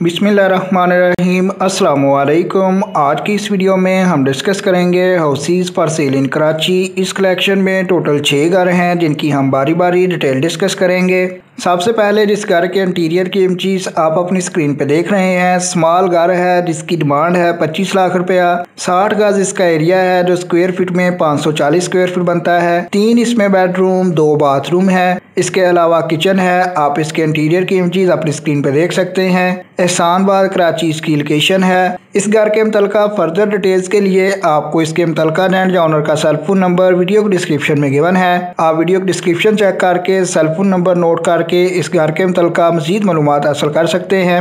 बिस्मिल्लाहिर्रहमानिर्रहीम अस्सलाम वालेकुम। आज की इस वीडियो में हम डिस्कस करेंगे हाउसेस फॉर सेल इन कराची। इस कलेक्शन में टोटल 6 घर हैं जिनकी हम बारी बारी डिटेल डिस्कस करेंगे। सबसे पहले जिस घर के इंटीरियर की इमेजेस आप अपनी स्क्रीन पे देख रहे हैं, स्मॉल घर है जिसकी डिमांड है 25 लाख रुपया। 60 गज इसका एरिया है जो स्क्वायर फीट में 540 स्क्वायर फीट बनता है। 3 इसमें बेडरूम 2 बाथरूम है। इसके अलावा किचन है। आप इसके इंटीरियर की इमेजेस अपनी स्क्रीन पे देख सकते हैं। एहसानबाद कराची इसकी लोकेशन है। इस घर के मुतल्लिका फर्दर डिटेल्स के लिए आपको इसके मुतल्लिका लैंड या ओनर का सेल फोन नंबर वीडियो के डिस्क्रिप्शन में गिवन है। आप वीडियो के डिस्क्रिप्शन चेक करके सेल फोन नंबर नोट करके इस घर के मुतल्लिका मजीद मालूमात हासिल कर सकते हैं।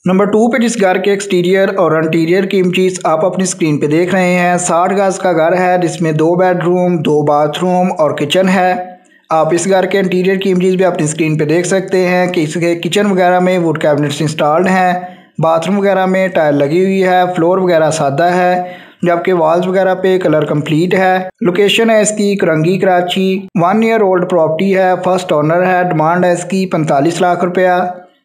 नंबर 2 पे जिस घर के एक्सटीरियर और इंटीरियर की इमेजेस आप अपनी स्क्रीन पे देख रहे हैं, 60 गज का घर है जिसमें 2 बेडरूम 2 बाथरूम और किचन है। आप इस घर के इंटीरियर की इमेजेस भी अपनी स्क्रीन पे देख सकते हैं कि इसके किचन वगैरह में वुड कैबिनेट्स इंस्टॉल्ड हैं। बाथरूम वगैरह में टाइल लगी हुई है। फ्लोर वगैरह सादा है जबकि वॉल्स वगैरह पे कलर कंप्लीट है। लोकेशन है इसकी Korangi Karachi. 1 year old property है। फर्स्ट ओनर है। डिमांड है इसकी 45 लाख रुपया।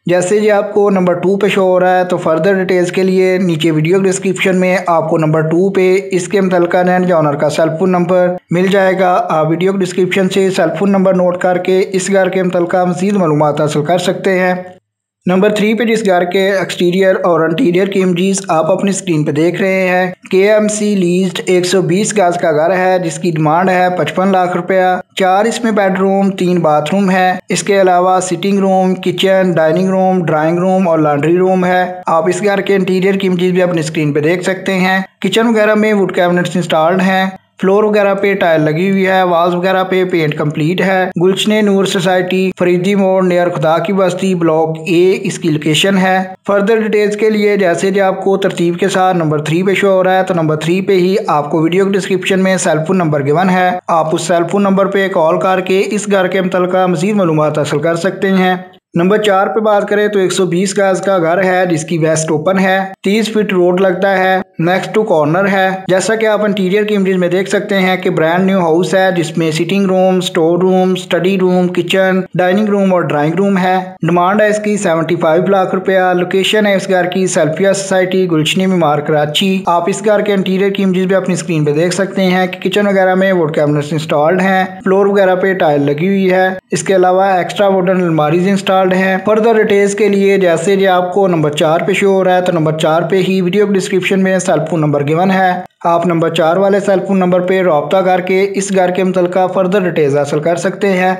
जैसे जी आपको नंबर 2 पे शो हो रहा है तो फर्दर डिटेल्स के लिए नीचे वीडियो डिस्क्रिप्शन में आपको नंबर 2 पे इसके मुतल्लिका लैंड या ओनर का सेल फोन नंबर मिल जाएगा। आप वीडियो डिस्क्रिप्शन से सेल फोन नंबर नोट करके इस घर के मुतल्लिका मज़ीद मालूमात हासिल कर सकते हैं। नंबर 3 पे जिस घर के एक्सटीरियर और इंटीरियर की इमेजेस आप अपनी स्क्रीन पे देख रहे हैं, KMC लीज्ड 120 गज का घर है जिसकी डिमांड है 55 लाख रुपया। 4 इसमें बेडरूम 3 बाथरूम है। इसके अलावा sitting room, kitchen, dining room, drawing room और लॉन्ड्री रूम है। आप इस घर के इंटीरियर की इमेजेस भी अपनी स्क्रीन पे देख सकते हैं। किचन वगैरह में वुड कैबिनेट्स इंस्टॉल्ड हैं। फ्लोर वगैरह पे टाइल लगी हुई है। वॉल्स वगैरह पे पेंट कंप्लीट है। गुलशने नूर सोसाइटी, फरीदी मोड़, नियर खुदा की बस्ती, ब्लॉक A इसकी लोकेशन है। फर्दर डिटेल्स के लिए जैसे जो आपको तरतीब के साथ नंबर 3 पे शो हो रहा है तो नंबर 3 पे ही आपको वीडियो के डिस्क्रिप्शन में सेल फोन नंबर गिवन है। आप उस सेल फोन नंबर पे कॉल करके इस घर के मुतल्लिका मज़ीद मालूमात हासिल कर सकते हैं। नंबर 4 पे बात करें तो 120 गज का घर है जिसकी वेस्ट ओपन है। 30 फीट रोड लगता है। नेक्स्ट टू कॉर्नर है। जैसा कि आप इंटीरियर की इमेज में देख सकते हैं कि ब्रांड न्यू हाउस है जिसमें sitting room, store room, study room, kitchen, dining room और ड्राइंग रूम है। डिमांड है इसकी 75 लाख रुपया। लोकेशन है इस घर की सेल्फिया सोसाइटी, गुलशनी मीमार कराची। आप इस घर के इंटीरियर की इमेज भी अपनी स्क्रीन पे देख सकते हैं कि किचन वगैरह में वुड कैबिनेट्स इंस्टॉल्ड हैं। फ्लोर वगैरह पे टाइल लगी हुई है। इसके अलावा एक्स्ट्रा वुडन अलमारीज इंस्टॉल्ड हैं। फर्दर डिटेल्स के लिए जैसे जो आपको नंबर 4 पे शो हो रहा है तो नंबर 4 पे ही वीडियो डिस्क्रिप्शन में सेल फोन नंबर गिवन है। आप नंबर 4 वाले सेल फोन नंबर पे रब्ता करके इस घर के मुतल्लिका फर्दर डिटेल्स हासिल कर सकते हैं।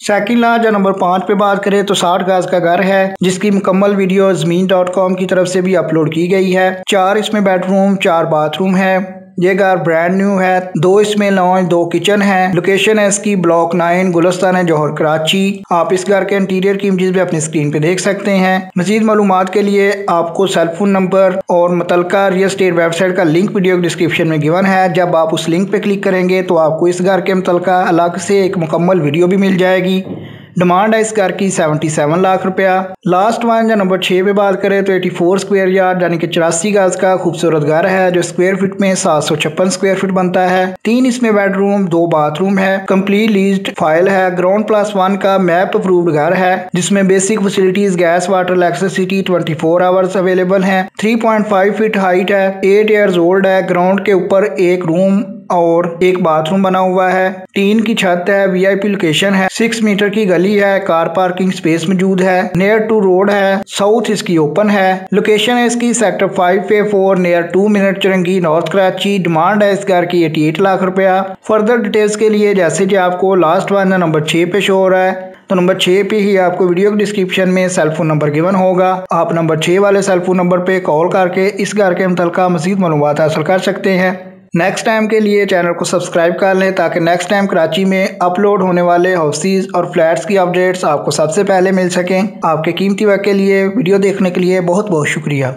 सेकंड लास्ट नंबर 5 पे बात करें तो 60 गज का घर है जिसकी मुकम्मल वीडियो ज़मीन.com की तरफ से भी अपलोड की गई है। 4 इसमें बेडरूम 4 बाथरूम है। ये घर ब्रांड न्यू है। 2 इसमें लॉन्च 2 किचन है। लोकेशन है इसकी ब्लॉक 9 गुलिस्तान है जौहर कराची। आप इस घर के इंटीरियर की इमेजेस भी अपनी स्क्रीन पे देख सकते हैं। मजीद मालूमात के लिए आपको सेल फोन नंबर और मुतल्लिका रियल एस्टेट वेबसाइट का लिंक वीडियो डिस्क्रिप्शन में गिवन है। जब आप उस लिंक पे क्लिक करेंगे तो आपको इस घर के मुतल्लिका अलग से एक मुकम्मल वीडियो भी मिल जाएगी। डिमांड है इस घर की 77 लाख रुपया। लास्ट वन या नंबर 6 पे बात करें तो 84 स्क्वायर यार्ड यानी कि 84 गज का खूबसूरत घर है जो स्क्वायर फीट में 756 स्क्वायर फीट बनता है। 3 इसमें बेडरूम 2 बाथरूम है। कंप्लीट लीज्ड फाइल है। ग्राउंड +1 का मैप अप्रूव्ड घर है जिसमें basic facilities gas, water, electricity 24 hours available है। 3.5 फीट हाइट है। 8 ईयर्स ओल्ड है। ग्राउंड के ऊपर एक रूम और एक बाथरूम बना हुआ है। टीन की छत है। VIP लोकेशन है। 6 मीटर की गली है। कार पार्किंग स्पेस मौजूद है। नियर टू रोड है। साउथ इसकी ओपन है। लोकेशन है इसकी sector 5A4 near 2 minute Chowrangi north Karachi. Demand है इस घर की 88 लाख रुपया। फर्दर डिटेल्स के लिए जैसे कि आपको लास्ट वन नंबर 6 पे शो हो रहा है तो नंबर 6 पे ही आपको वीडियो के डिस्क्रिप्शन में सेल फोन नंबर गिवन होगा। आप नंबर 6 वाले सेल फोन नंबर पे कॉल करके इस घर के मुतल्लिका मज़ीद मालूमात हासिल कर सकते हैं। नेक्स्ट टाइम के लिए चैनल को सब्सक्राइब कर लें ताकि नेक्स्ट टाइम कराची में अपलोड होने वाले हाउसेस और फ्लैट्स की अपडेट्स आपको सबसे पहले मिल सकें। आपके कीमती वक्त के लिए वीडियो देखने के लिए बहुत बहुत शुक्रिया।